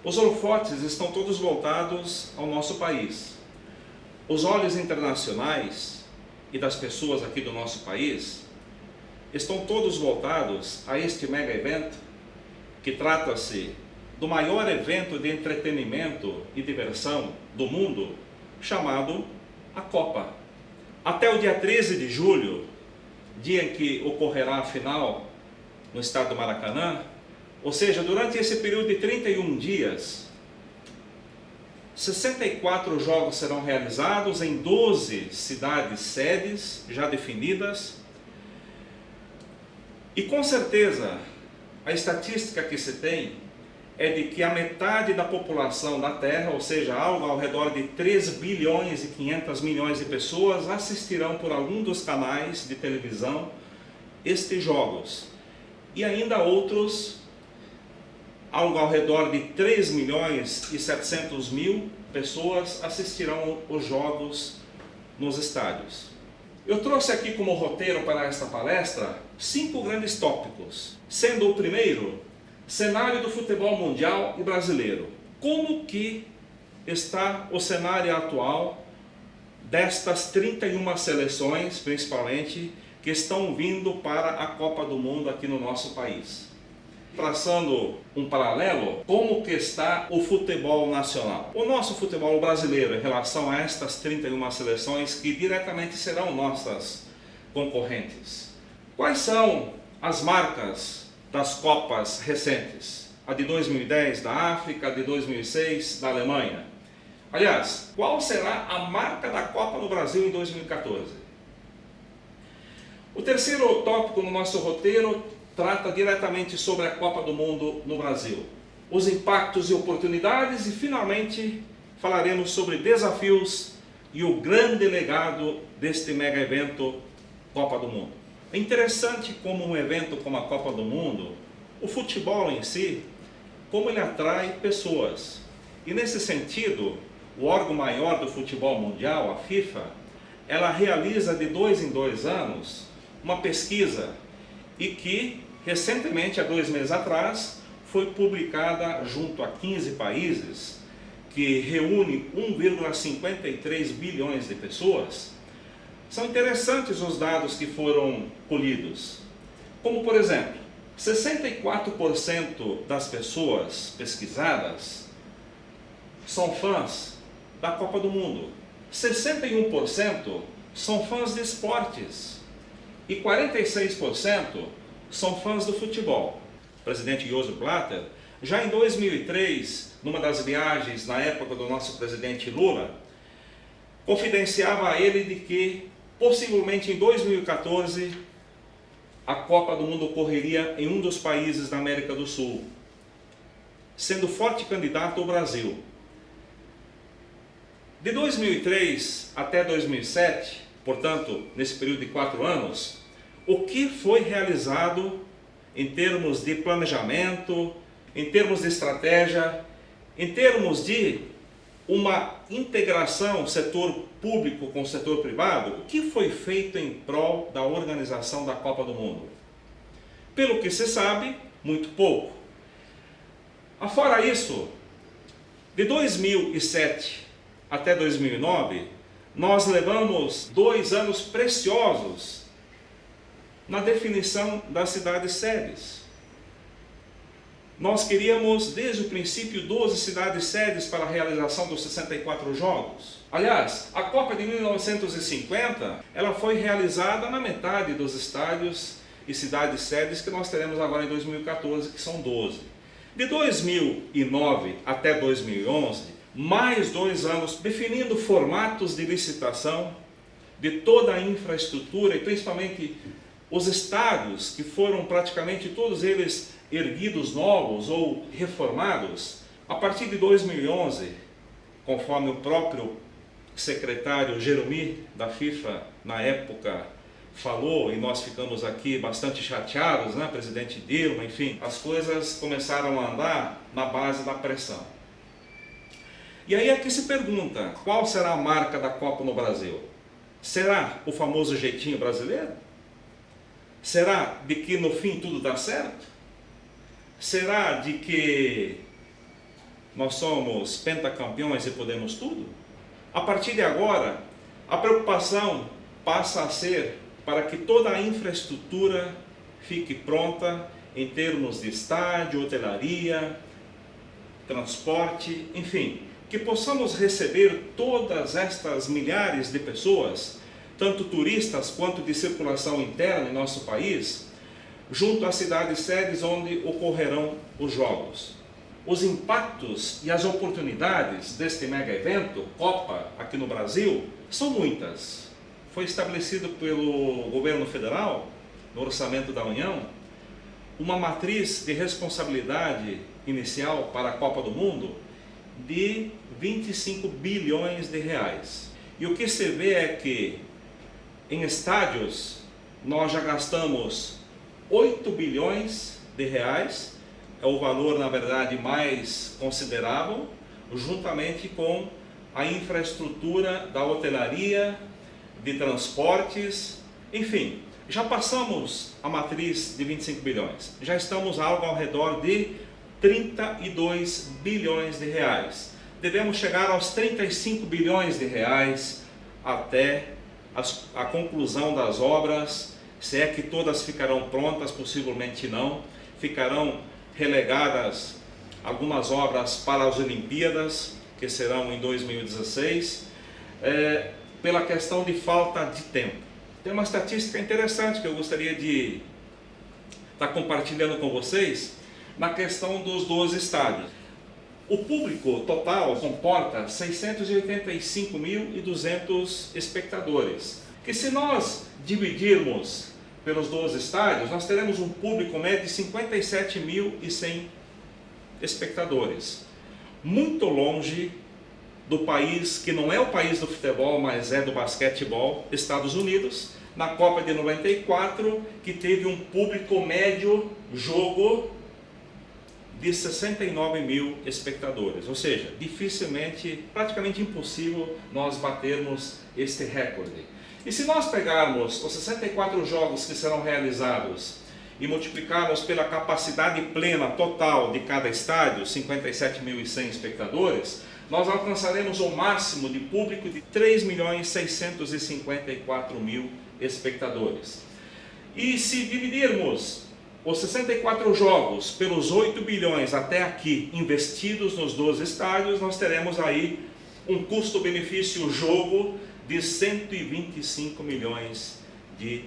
Os holofotes estão todos voltados ao nosso país. Os olhos internacionais e das pessoas aqui do nosso país estão todos voltados a este mega evento, que trata-se do maior evento de entretenimento e diversão do mundo, chamado a Copa. Até o dia 13 de julho, dia em que ocorrerá a final no estado do Maracanã, ou seja, durante esse período de 31 dias, 64 jogos serão realizados em 12 cidades sedes já definidas. E com certeza, a estatística que se tem é de que a metade da população da Terra, ou seja, algo ao redor de 3 bilhões e 500 milhões de pessoas, assistirão por algum dos canais de televisão estes jogos. E ainda outros, algo ao redor de 3 milhões e 700 mil pessoas assistirão os jogos nos estádios. Eu trouxe aqui como roteiro para esta palestra 5 grandes tópicos, sendo o primeiro, cenário do futebol mundial e brasileiro. Como que está o cenário atual destas 31 seleções, principalmente, que estão vindo para a Copa do Mundo aqui no nosso país? Traçando um paralelo, como que está o futebol nacional? O nosso futebol brasileiro em relação a estas 31 seleções que diretamente serão nossas concorrentes. Quais são as marcas das Copas recentes? A de 2010 da África, a de 2006 da Alemanha. Aliás, qual será a marca da Copa no Brasil em 2014? O terceiro tópico no nosso roteiro trata diretamente sobre a Copa do Mundo no Brasil, os impactos e oportunidades, e finalmente falaremos sobre desafios e o grande legado deste mega evento Copa do Mundo. É interessante como um evento como a Copa do Mundo, o futebol em si, como ele atrai pessoas. E nesse sentido, o órgão maior do futebol mundial, a FIFA, ela realiza de 2 em 2 anos uma pesquisa e que recentemente, há 2 meses atrás, foi publicada junto a 15 países, que reúne 1,53 bilhões de pessoas. São interessantes os dados que foram colhidos. Como, por exemplo, 64% das pessoas pesquisadas são fãs da Copa do Mundo. 61% são fãs de esportes. E 46% são fãs do futebol. O presidente Joseph Blatter, já em 2003, numa das viagens na época do nosso presidente Lula, confidenciava a ele de que possivelmente em 2014 a Copa do Mundo ocorreria em um dos países da América do Sul, sendo forte candidato o Brasil. De 2003 até 2007, portanto, nesse período de 4 anos, o que foi realizado em termos de planejamento, em termos de estratégia, em termos de uma integração setor público com o setor privado, o que foi feito em prol da organização da Copa do Mundo? Pelo que se sabe, muito pouco. Afora isso, de 2007 até 2009, nós levamos 2 anos preciosos na definição das cidades sedes. Nós queríamos, desde o princípio, 12 cidades sedes para a realização dos 64 jogos. Aliás, a Copa de 1950, ela foi realizada na metade dos estádios e cidades sedes que nós teremos agora em 2014, que são 12. De 2009 até 2011, mais 2 anos definindo formatos de licitação de toda a infraestrutura e principalmente os estádios, que foram praticamente todos eles erguidos novos ou reformados. A partir de 2011, conforme o próprio secretário Jeremy da FIFA na época falou, e nós ficamos aqui bastante chateados, né, presidente Dilma, enfim, as coisas começaram a andar na base da pressão. E aí é que se pergunta, qual será a marca da Copa no Brasil? Será o famoso jeitinho brasileiro? Será de que no fim tudo dá certo? Será de que nós somos pentacampeões e podemos tudo? A partir de agora, a preocupação passa a ser para que toda a infraestrutura fique pronta em termos de estádio, hotelaria, transporte, enfim, que possamos receber todas estas milhares de pessoas, tanto turistas quanto de circulação interna em nosso país, junto às cidades sedes onde ocorrerão os jogos. Os impactos e as oportunidades deste mega evento, Copa, aqui no Brasil, são muitas. Foi estabelecido pelo governo federal, no orçamento da União, uma matriz de responsabilidade inicial para a Copa do Mundo de 25 bilhões de reais. E o que se vê é que em estádios nós já gastamos 8 bilhões de reais, é o valor na verdade mais considerável, juntamente com a infraestrutura da hotelaria, de transportes, enfim, já passamos a matriz de 25 bilhões, já estamos algo ao redor de 32 bilhões de reais. Devemos chegar aos 35 bilhões de reais até a conclusão das obras, se é que todas ficarão prontas, possivelmente não, ficarão relegadas algumas obras para as Olimpíadas, que serão em 2016, pela questão de falta de tempo. Tem uma estatística interessante que eu gostaria de estar compartilhando com vocês, na questão dos 12 estádios. O público total comporta 685.200 espectadores, que se nós dividirmos pelos 12 estádios, nós teremos um público médio de 57.100 espectadores. Muito longe do país, que não é o país do futebol, mas é do basquetebol, Estados Unidos, na Copa de 94, que teve um público médio jogo de 69 mil espectadores, ou seja, dificilmente, praticamente impossível nós batermos este recorde. E se nós pegarmos os 64 jogos que serão realizados e multiplicarmos pela capacidade plena total de cada estádio, 57.100 espectadores, nós alcançaremos o máximo de público de 3.654.000 espectadores. E se dividirmos os 64 jogos pelos 8 bilhões até aqui investidos nos 12 estádios, nós teremos aí um custo-benefício jogo de 125 milhões de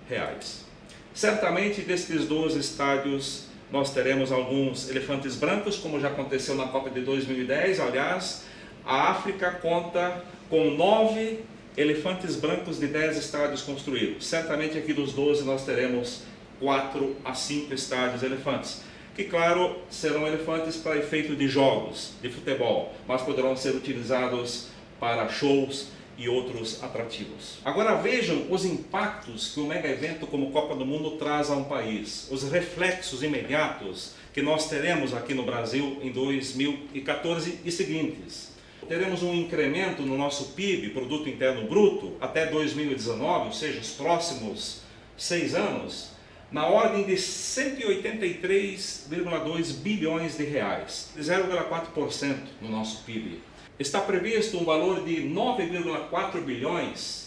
reais. Certamente destes 12 estádios nós teremos alguns elefantes brancos, como já aconteceu na Copa de 2010. Aliás, a África conta com 9 elefantes brancos de 10 estádios construídos. Certamente aqui dos 12 nós teremos 4 a 5 estádios elefantes, que claro, serão elefantes para efeito de jogos de futebol, mas poderão ser utilizados para shows e outros atrativos. Agora vejam os impactos que um mega evento como Copa do Mundo traz a um país, os reflexos imediatos que nós teremos aqui no Brasil em 2014 e seguintes. Teremos um incremento no nosso PIB, Produto Interno Bruto, até 2019, ou seja, os próximos 6 anos, na ordem de 183,2 bilhões de reais, 0,4% no nosso PIB. Está previsto um valor de 9,4 bilhões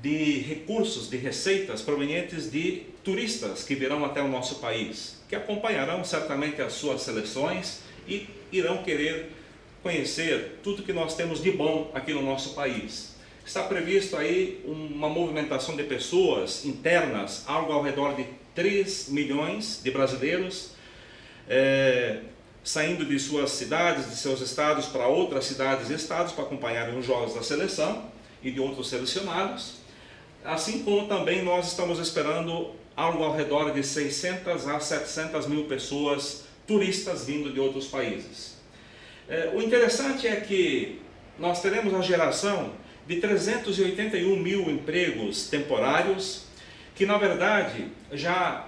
de recursos, de receitas provenientes de turistas que virão até o nosso país, que acompanharão certamente as suas seleções e irão querer conhecer tudo que nós temos de bom aqui no nosso país. Está previsto aí uma movimentação de pessoas internas, algo ao redor de 3 milhões de brasileiros, saindo de suas cidades, de seus estados para outras cidades e estados para acompanharem os jogos da seleção e de outros selecionados. Assim como também nós estamos esperando algo ao redor de 600 a 700 mil pessoas, turistas vindo de outros países. O interessante é que nós teremos a geração de 381 mil empregos temporários, que na verdade já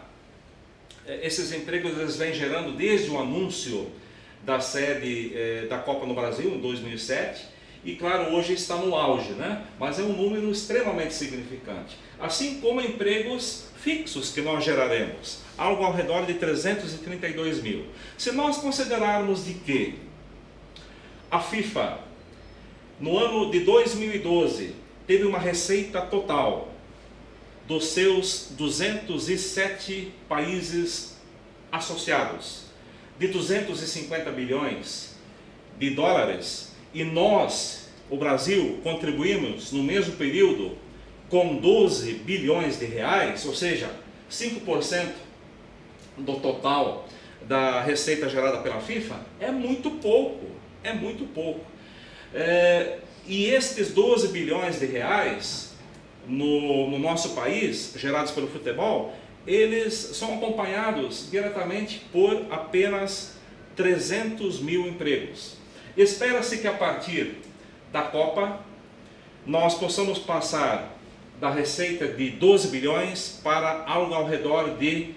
esses empregos eles vêm gerando desde o anúncio da sede da Copa no Brasil em 2007 e claro, hoje está no auge, né? Mas é um número extremamente significante. Assim como empregos fixos que nós geraremos, algo ao redor de 332 mil. Se nós considerarmos de que A FIFA, no ano de 2012, teve uma receita total dos seus 207 países associados de 250 bilhões de dólares, e nós, o Brasil, contribuímos no mesmo período com 12 bilhões de reais, ou seja, 5% do total da receita gerada pela FIFA. É muito pouco, é muito pouco. E estes 12 bilhões de reais no nosso país, gerados pelo futebol, eles são acompanhados diretamente por apenas 300 mil empregos. Espera-se que a partir da Copa nós possamos passar da receita de 12 bilhões para algo ao redor de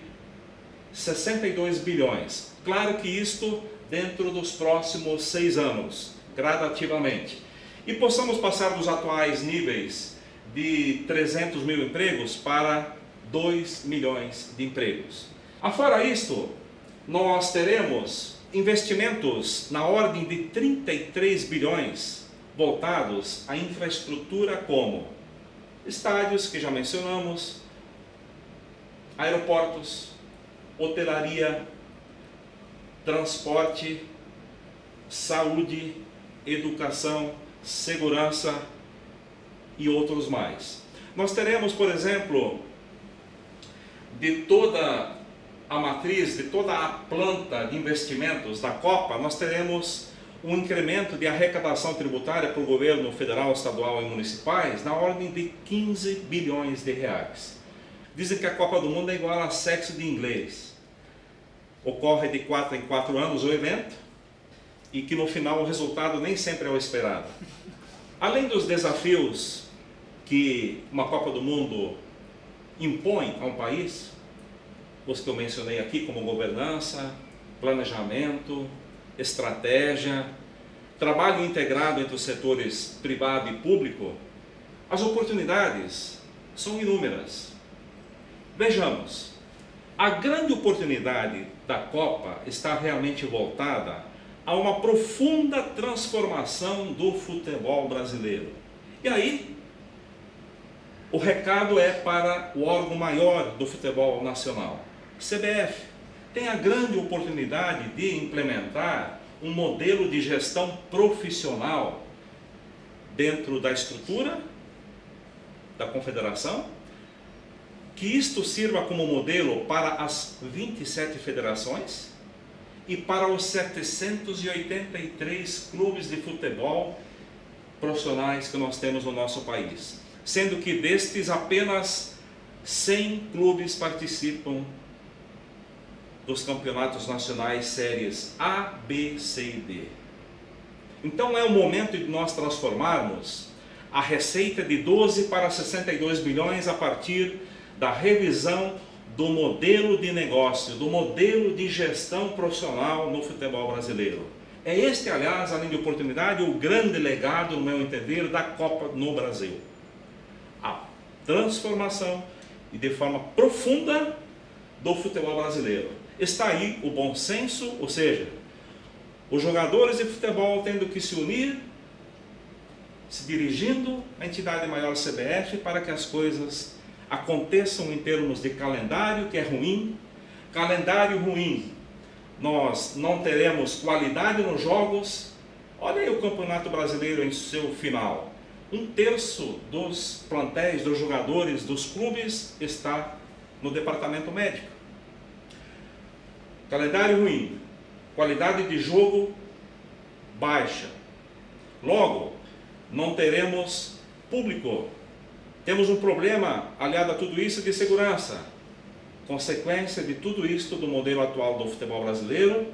62 bilhões. Claro que isto dentro dos próximos 6 anos, gradativamente. E possamos passar dos atuais níveis de 300 mil empregos para 2 milhões de empregos. Afora isto, nós teremos investimentos na ordem de 33 bilhões voltados à infraestrutura como estádios, que já mencionamos, aeroportos, hotelaria, transporte, saúde, educação, segurança e outros mais. Nós teremos, por exemplo, de toda a matriz, de toda a planta de investimentos da Copa, nós teremos um incremento de arrecadação tributária para o governo federal, estadual e municipais na ordem de 15 bilhões de reais. Dizem que a Copa do Mundo é igual a sexo de inglês. Ocorre de 4 em 4 anos o evento e que no final o resultado nem sempre é o esperado. Além dos desafios que uma Copa do Mundo impõe a um país, os que eu mencionei aqui como governança, planejamento, estratégia, trabalho integrado entre os setores privado e público, as oportunidades são inúmeras. Vejamos, a grande oportunidade da Copa está realmente voltada a uma profunda transformação do futebol brasileiro. E aí, o recado é para o órgão maior do futebol nacional, CBF. Tem a grande oportunidade de implementar um modelo de gestão profissional dentro da estrutura da confederação, que isto sirva como modelo para as 27 federações e para os 783 clubes de futebol profissionais que nós temos no nosso país, sendo que destes apenas 100 clubes participam dos campeonatos nacionais séries A, B, C e D. Então é o momento de nós transformarmos a receita de 12 para 62 bilhões a partir da revisão do modelo de negócio, do modelo de gestão profissional no futebol brasileiro. É este, aliás, além de oportunidade, o grande legado, no meu entender, da Copa no Brasil. A transformação e de forma profunda do futebol brasileiro. Está aí o bom senso, ou seja, os jogadores de futebol tendo que se unir, se dirigindo à entidade maior CBF para que as coisas aconteçam em termos de calendário, que é ruim. Calendário ruim, nós não teremos qualidade nos jogos. Olha aí o Campeonato Brasileiro em seu final. 1/3 dos plantéis, dos jogadores, dos clubes está no departamento médico. Calendário ruim, qualidade de jogo baixa. Logo, não teremos público. Temos um problema aliado a tudo isso de segurança. Consequência de tudo isto do modelo atual do futebol brasileiro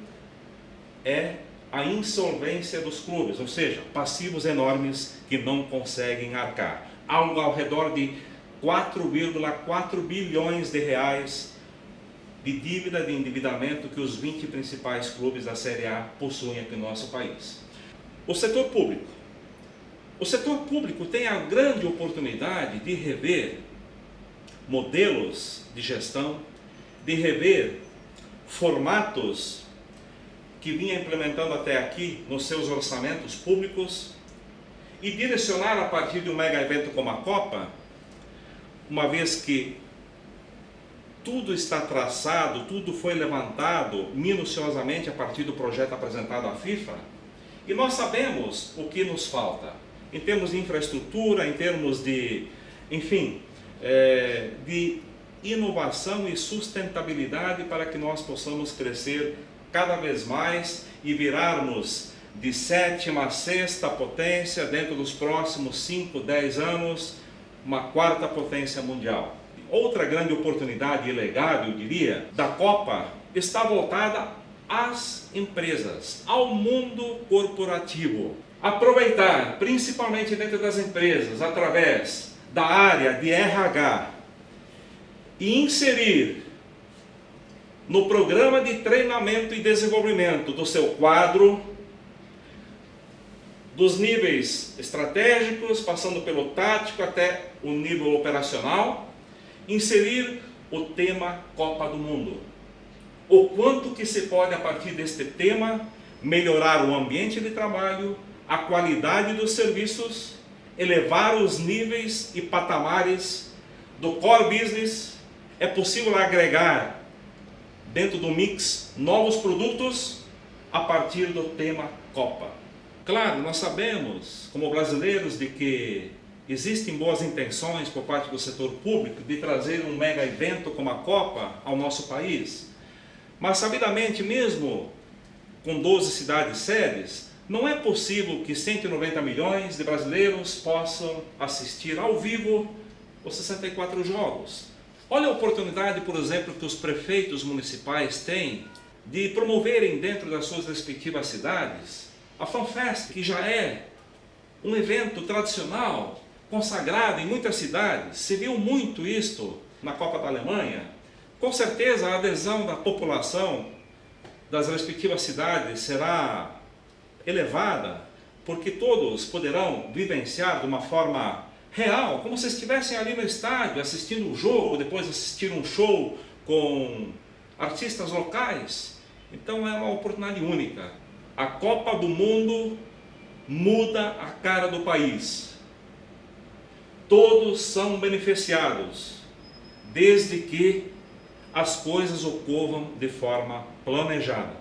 é a insolvência dos clubes, ou seja, passivos enormes que não conseguem arcar. Algo ao redor de 4,4 bilhões de reais de dívida, de endividamento que os 20 principais clubes da Série A possuem aqui no nosso país. O setor público. O setor público tem a grande oportunidade de rever modelos de gestão, de rever formatos que vinha implementando até aqui nos seus orçamentos públicos e direcionar a partir de um mega evento como a Copa, uma vez que tudo está traçado, tudo foi levantado minuciosamente a partir do projeto apresentado à FIFA, e nós sabemos o que nos falta, em termos de infraestrutura, em termos de, enfim, de inovação e sustentabilidade para que nós possamos crescer cada vez mais e virarmos de 7ª a 6ª potência dentro dos próximos 5, 10 anos, uma 4ª potência mundial. Outra grande oportunidade e legado, eu diria, da Copa está voltada às empresas, ao mundo corporativo. Aproveitar, principalmente dentro das empresas, através da área de RH, e inserir no programa de treinamento e desenvolvimento do seu quadro, dos níveis estratégicos, passando pelo tático até o nível operacional, inserir o tema Copa do Mundo. O quanto que se pode, a partir deste tema, melhorar o ambiente de trabalho, a qualidade dos serviços, elevar os níveis e patamares do core business. É possível agregar dentro do mix novos produtos a partir do tema Copa. Claro, nós sabemos, como brasileiros, de que existem boas intenções por parte do setor público de trazer um mega evento como a Copa ao nosso país. Mas, sabidamente, mesmo com 12 cidades-sedes, não é possível que 190 milhões de brasileiros possam assistir ao vivo os 64 jogos. Olha a oportunidade, por exemplo, que os prefeitos municipais têm de promoverem dentro das suas respectivas cidades a FanFest, que já é um evento tradicional, consagrado em muitas cidades. Se viu muito isto na Copa da Alemanha. Com certeza a adesão da população das respectivas cidades será elevada, porque todos poderão vivenciar de uma forma real, como se estivessem ali no estádio assistindo o jogo, depois assistir um show com artistas locais. Então é uma oportunidade única. A Copa do Mundo muda a cara do país. Todos são beneficiados, desde que as coisas ocorram de forma planejada.